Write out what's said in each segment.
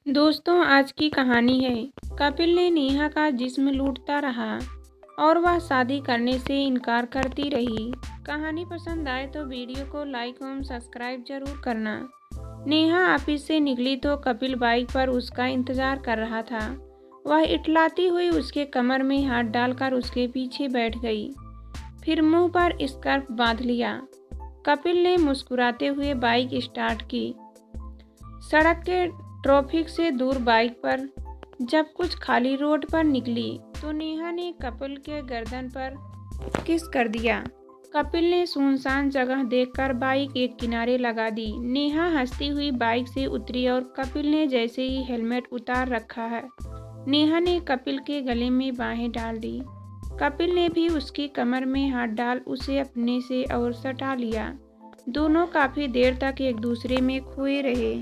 दोस्तों, आज की कहानी है। कपिल ने नेहा का जिस्म लूटता रहा और वह शादी करने से इनकार करती रही। कहानी पसंद आए तो वीडियो को लाइक एवं सब्सक्राइब जरूर करना। नेहा ऑफिस से निकली तो कपिल बाइक पर उसका इंतजार कर रहा था। वह इटलाती हुई उसके कमर में हाथ डालकर उसके पीछे बैठ गई, फिर मुंह पर स्कार्फ बांध लिया। कपिल ने मुस्कुराते हुए बाइक स्टार्ट की। सड़क के ट्रैफिक से दूर बाइक पर जब कुछ खाली रोड पर निकली तो नेहा ने कपिल के गर्दन पर किस कर दिया। कपिल ने सुनसान जगह देखकर बाइक एक किनारे लगा दी। नेहा हंसती हुई बाइक से उतरी और कपिल ने जैसे ही हेलमेट उतार रखा है, नेहा ने कपिल के गले में बाहें डाल दी। कपिल ने भी उसकी कमर में हाथ डाल उसे अपने से और सटा लिया। दोनों काफी देर तक एक दूसरे में खोए रहे।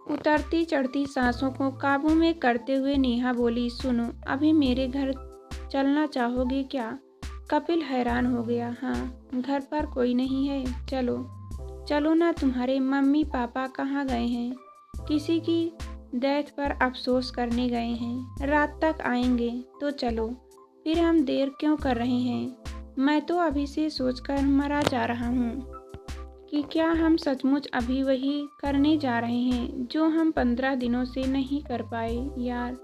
उतरती चढ़ती सांसों को काबू में करते हुए नेहा बोली, सुनो, अभी मेरे घर चलना चाहोगे क्या? कपिल हैरान हो गया। हाँ, घर पर कोई नहीं है, चलो चलो ना। तुम्हारे मम्मी पापा कहाँ गए हैं? किसी की डेथ पर अफसोस करने गए हैं, रात तक आएंगे। तो चलो, फिर हम देर क्यों कर रहे हैं? मैं तो अभी से सोचकर मरा जा रहा हूँ कि क्या हम सचमुच अभी वही करने जा रहे हैं जो हम 15 दिनों से नहीं कर पाए। यार,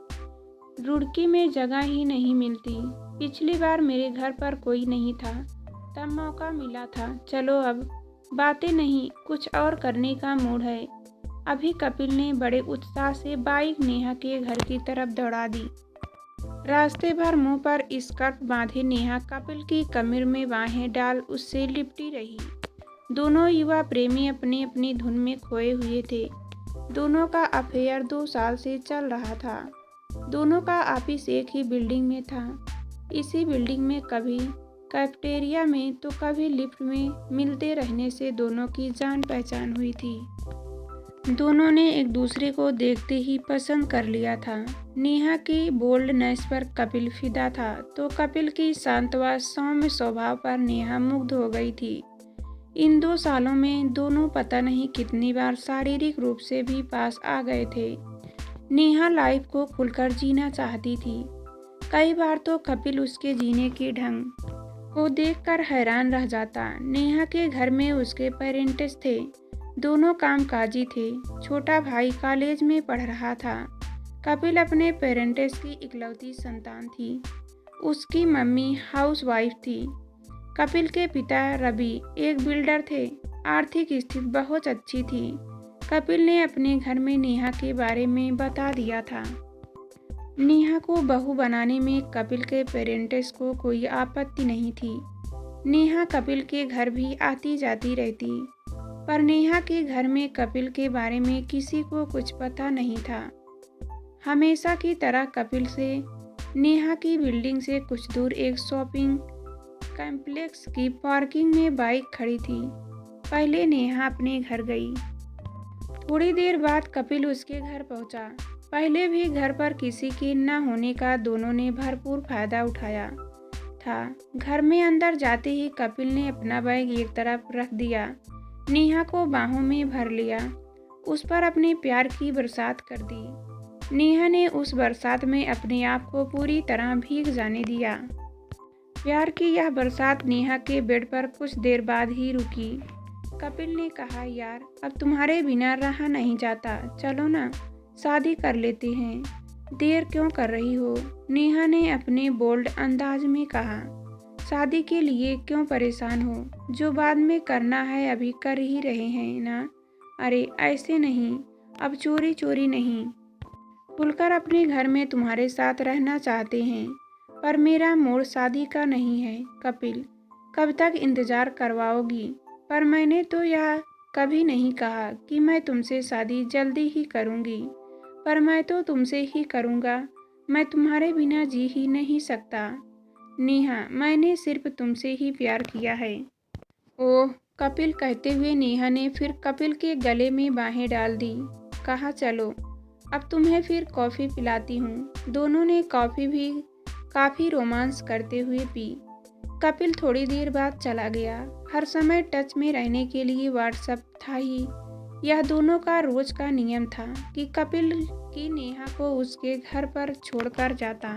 रुड़की में जगह ही नहीं मिलती। पिछली बार मेरे घर पर कोई नहीं था, तब मौका मिला था। चलो, अब बातें नहीं, कुछ और करने का मूड है अभी। कपिल ने बड़े उत्साह से बाइक नेहा के घर की तरफ दौड़ा दी। रास्ते भर मुंह पर स्कार्फ बांधे नेहा कपिल की कमर में बाहें डाल उससे लिपटी रही। दोनों युवा प्रेमी अपनी अपनी धुन में खोए हुए थे। दोनों का अफेयर 2 साल से चल रहा था। दोनों का ऑफिस एक ही बिल्डिंग में था। इसी बिल्डिंग में कभी कैफेटेरिया में तो कभी लिफ्ट में मिलते रहने से दोनों की जान पहचान हुई थी। दोनों ने एक दूसरे को देखते ही पसंद कर लिया था। नेहा की बोल्डनेस पर कपिल फिदा था तो कपिल की शांत व सौम्य स्वभाव पर नेहा मुग्ध हो गई थी। इन 2 सालों में दोनों पता नहीं कितनी बार शारीरिक रूप से भी पास आ गए थे। नेहा लाइफ को खुलकर जीना चाहती थी। कई बार तो कपिल उसके जीने के ढंग को देखकर हैरान रह जाता। नेहा के घर में उसके पेरेंट्स थे। दोनों कामकाजी थे। छोटा भाई कॉलेज में पढ़ रहा था। कपिल अपने पेरेंट्स की इकलौती संतान थी। उसकी मम्मी हाउसवाइफ थी। कपिल के पिता रवि एक बिल्डर थे। आर्थिक स्थिति बहुत अच्छी थी। कपिल ने अपने घर में नेहा के बारे में बता दिया था। नेहा को बहू बनाने में कपिल के पेरेंट्स को कोई आपत्ति नहीं थी। नेहा कपिल के घर भी आती जाती रहती, पर नेहा के घर में कपिल के बारे में किसी को कुछ पता नहीं था। हमेशा की तरह कपिल से नेहा की बिल्डिंग से कुछ दूर एक शॉपिंग कॉम्प्लेक्स की पार्किंग में बाइक खड़ी थी। पहले नेहा अपने घर गई। थोड़ी देर बाद कपिल उसके घर पहुंचा। पहले भी घर पर किसी के न होने का दोनों ने भरपूर फायदा उठाया था। घर में अंदर जाते ही कपिल ने अपना बैग एक तरफ रख दिया, नेहा को बाहों में भर लिया, उस पर अपने प्यार की बरसात कर दी। नेहा ने उस बरसात में अपने आप को पूरी तरह भीग जाने दिया। प्यार की यह बरसात नेहा के बेड पर कुछ देर बाद ही रुकी। कपिल ने कहा, यार, अब तुम्हारे बिना रहा नहीं जाता। चलो ना, शादी कर लेते हैं। देर क्यों कर रही हो? नेहा ने अपने बोल्ड अंदाज में कहा। शादी के लिए क्यों परेशान हो? जो बाद में करना है अभी कर ही रहे हैं ना। अरे ऐसे नहीं, अब चोरी चोरी नहीं, खुलकर अपने घर में तुम्हारे साथ रहना चाहते हैं, पर मेरा मूड शादी का नहीं है। कपिल, कब तक इंतजार करवाओगी? पर मैंने तो यह कभी नहीं कहा कि मैं तुमसे शादी जल्दी ही करूंगी, पर मैं तो तुमसे ही करूंगा। मैं तुम्हारे बिना जी ही नहीं सकता। नेहा, मैंने सिर्फ तुमसे ही प्यार किया है। ओह, कपिल कहते हुए नेहा ने फिर कपिल के गले में बाहें डाल दी। कहा, चलो, अब तुम्हें फिर कॉफ़ी पिलाती हूँ। दोनों ने कॉफ़ी भी काफ़ी रोमांस करते हुए पी। कपिल थोड़ी देर बाद चला गया। हर समय टच में रहने के लिए व्हाट्सएप था ही। यह दोनों का रोज का नियम था कि कपिल की नेहा को उसके घर पर छोड़कर जाता।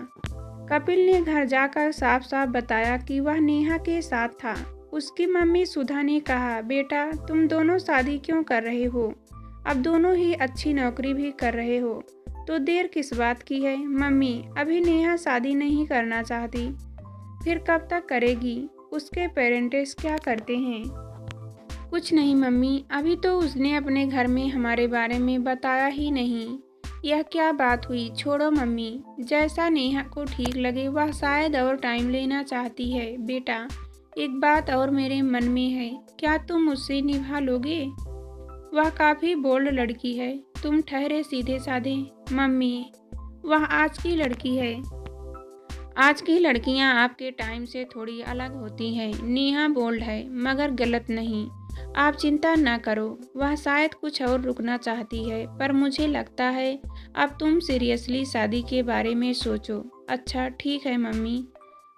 कपिल ने घर जाकर साफ साफ बताया कि वह नेहा के साथ था। उसकी मम्मी सुधा ने कहा, बेटा तुम दोनों शादी क्यों कर रहे हो? अब दोनों ही अच्छी नौकरी भी कर रहे हो, तो देर किस बात की है? मम्मी, अभी नेहा शादी नहीं करना चाहती, फिर कब तक करेगी? उसके पेरेंट्स क्या करते हैं? कुछ नहीं मम्मी, अभी तो उसने अपने घर में हमारे बारे में बताया ही नहीं। यह क्या बात हुई? छोड़ो मम्मी, जैसा नेहा को ठीक लगे वह शायद और टाइम लेना चाहती है। बेटा एक बात और मेरे मन में है, क्या तुम मुझसे निभा लोगे? वह काफ़ी बोल्ड लड़की है, तुम ठहरे सीधे साधे। मम्मी वह आज की लड़की है, आज की लड़कियां आपके टाइम से थोड़ी अलग होती हैं। नेहा बोल्ड है मगर गलत नहीं। आप चिंता न करो, वह शायद कुछ और रुकना चाहती है, पर मुझे लगता है अब तुम सीरियसली शादी के बारे में सोचो। अच्छा ठीक है मम्मी,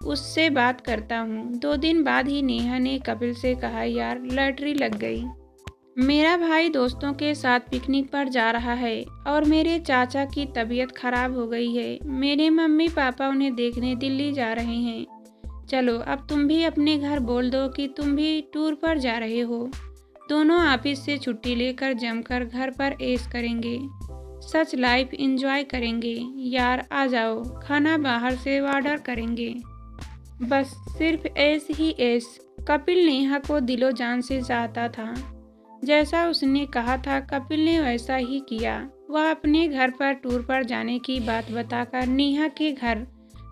उससे बात करता हूँ। 2 दिन बाद ही नेहा ने कपिल से कहा, यार लॉटरी लग गई। मेरा भाई दोस्तों के साथ पिकनिक पर जा रहा है और मेरे चाचा की तबीयत खराब हो गई है। मेरे मम्मी पापा उन्हें देखने दिल्ली जा रहे हैं। चलो अब तुम भी अपने घर बोल दो कि तुम भी टूर पर जा रहे हो। दोनों ऑफिस से छुट्टी लेकर जमकर घर पर ऐश करेंगे, सच लाइफ एंजॉय करेंगे। यार आ जाओ, खाना बाहर से ऑर्डर करेंगे, बस सिर्फ ऐश ही ऐश। कपिल नेहा को दिलो जान से चाहता था। जैसा उसने कहा था कपिल ने वैसा ही किया। वह अपने घर पर टूर पर जाने की बात बताकर नेहा के घर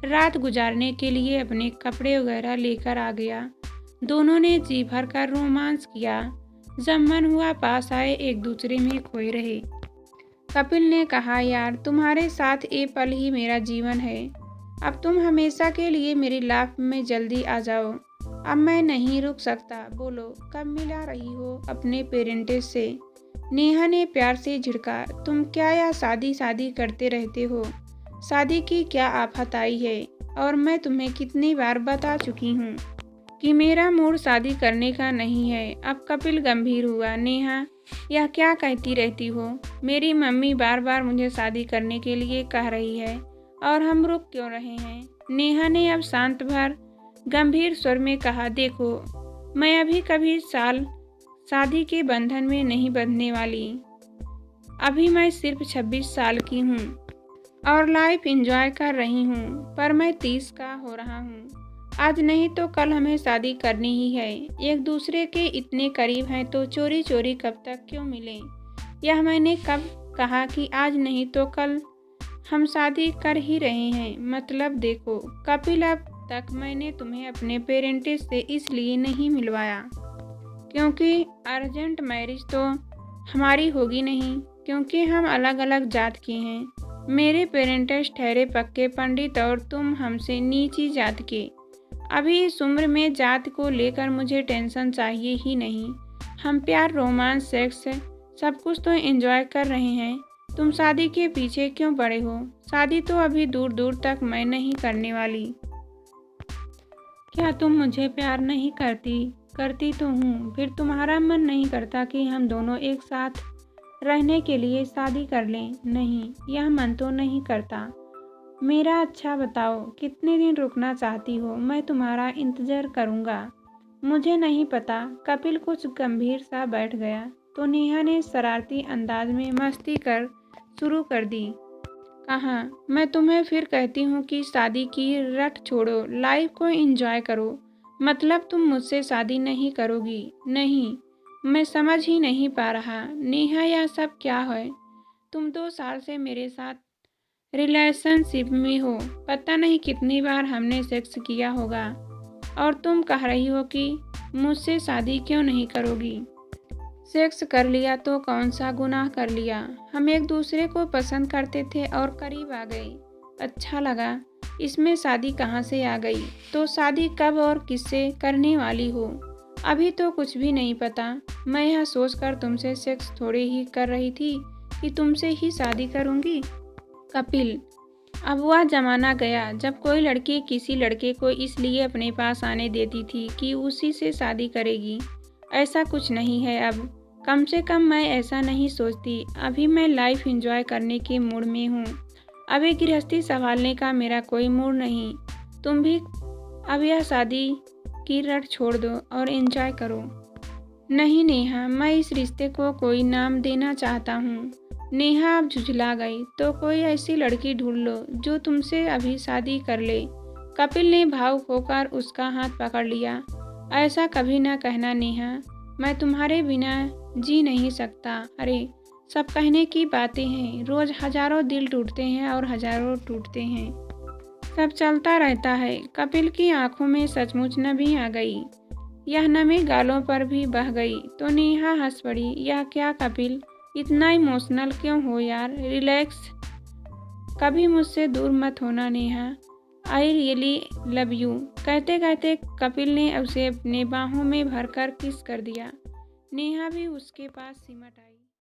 रात गुजारने के लिए अपने कपड़े वगैरह लेकर आ गया। दोनों ने जी भर कर रोमांस किया। जब मन हुआ पास आए, एक दूसरे में खोए रहे। कपिल ने कहा, यार तुम्हारे साथ ये पल ही मेरा जीवन है। अब तुम हमेशा के लिए मेरी लाइफ में जल्दी आ जाओ। अब मैं नहीं रुक सकता। बोलो कब मिला रही हो अपने पेरेंट्स से? नेहा ने प्यार से झिड़का, तुम क्या यह शादी शादी करते रहते हो? शादी की क्या आफत आई है? और मैं तुम्हें कितनी बार बता चुकी हूँ कि मेरा मूड शादी करने का नहीं है। अब कपिल गंभीर हुआ, नेहा यह क्या कहती रहती हो? मेरी मम्मी बार बार मुझे शादी करने के लिए कह रही है और हम रुक क्यों रहे हैं? नेहा ने अब शांत भर गंभीर स्वर में कहा, देखो मैं अभी कभी शादी के बंधन में नहीं बंधने वाली। अभी मैं सिर्फ 26 साल की हूँ और लाइफ एंजॉय कर रही हूँ, पर मैं 30 का हो रहा हूँ। आज नहीं तो कल हमें शादी करनी ही है। एक दूसरे के इतने करीब हैं तो चोरी चोरी कब तक क्यों मिलें? यह मैंने कब कहा कि आज नहीं तो कल हम शादी कर ही रहे हैं? मतलब देखो कपिल, अब तक मैंने तुम्हें अपने पेरेंट्स से इसलिए नहीं मिलवाया क्योंकि अर्जेंट मैरिज तो हमारी होगी नहीं, क्योंकि हम अलग अलग जात के हैं। मेरे पेरेंट्स ठहरे पक्के पंडित और तुम हमसे नीची जात के। अभी इस उम्र में जात को लेकर मुझे टेंशन चाहिए ही नहीं। हम प्यार, रोमांस, सेक्स सब कुछ तो एंजॉय कर रहे हैं। तुम शादी के पीछे क्यों पड़े हो? शादी तो अभी दूर दूर तक मैं नहीं करने वाली। क्या तुम मुझे प्यार नहीं करती? करती तो हूँ। फिर तुम्हारा मन नहीं करता कि हम दोनों एक साथ रहने के लिए शादी कर लें? नहीं, यह मन तो नहीं करता मेरा। अच्छा बताओ कितने दिन रुकना चाहती हो? मैं तुम्हारा इंतजार करूँगा। मुझे नहीं पता। कपिल कुछ गंभीर सा बैठ गया तो नेहा ने शरारती अंदाज में मस्ती कर शुरू कर दी। कहाँ, मैं तुम्हें फिर कहती हूँ कि शादी की रट छोड़ो, लाइफ को एंजॉय करो। मतलब तुम मुझसे शादी नहीं करोगी? नहीं, मैं समझ ही नहीं पा रहा। नेहा यह सब क्या है? तुम 2 साल से मेरे साथ रिलेशनशिप में हो, पता नहीं कितनी बार हमने सेक्स किया होगा, और तुम कह रही हो कि मुझसे शादी क्यों नहीं करोगी? सेक्स कर लिया तो कौन सा गुनाह कर लिया? हम एक दूसरे को पसंद करते थे और करीब आ गए, अच्छा लगा। इसमें शादी कहाँ से आ गई? तो शादी कब और किससे करने वाली हो? अभी तो कुछ भी नहीं पता। मैं यह सोचकर तुमसे सेक्स थोड़े ही कर रही थी कि तुमसे ही शादी करूँगी। कपिल, अब वह जमाना गया जब कोई लड़की किसी लड़के को इसलिए अपने पास आने देती थी कि उसी से शादी करेगी। ऐसा कुछ नहीं है अब। कम से कम मैं ऐसा नहीं सोचती। अभी मैं लाइफ एंजॉय करने के मूड में हूँ। अभी गृहस्थी संभालने का मेरा कोई मूड नहीं। तुम भी अब यह शादी की रट छोड़ दो और एंजॉय करो। नहीं नेहा, मैं इस रिश्ते को कोई नाम देना चाहता हूँ। नेहा अब झुझला गई। तो कोई ऐसी लड़की ढूंढ लो जो तुमसे अभी शादी कर ले। कपिल ने भावुक होकर उसका हाथ पकड़ लिया। ऐसा कभी ना कहना नेहा, मैं तुम्हारे बिना जी नहीं सकता। अरे सब कहने की बातें हैं। रोज हजारों दिल टूटते हैं और हजारों टूटते हैं। सब चलता रहता है। कपिल की आंखों में सचमुच नमी आ गई। यह नमी गालों पर भी बह गई तो नेहा हंस पड़ी। यह क्या कपिल, इतना इमोशनल क्यों हो यार? रिलैक्स। कभी मुझसे दूर मत होना Neha. I really love you. कहते कहते कपिल ने उसे अपने बाहों में भरकर किस कर दिया। नेहा भी उसके पास सिमट आई।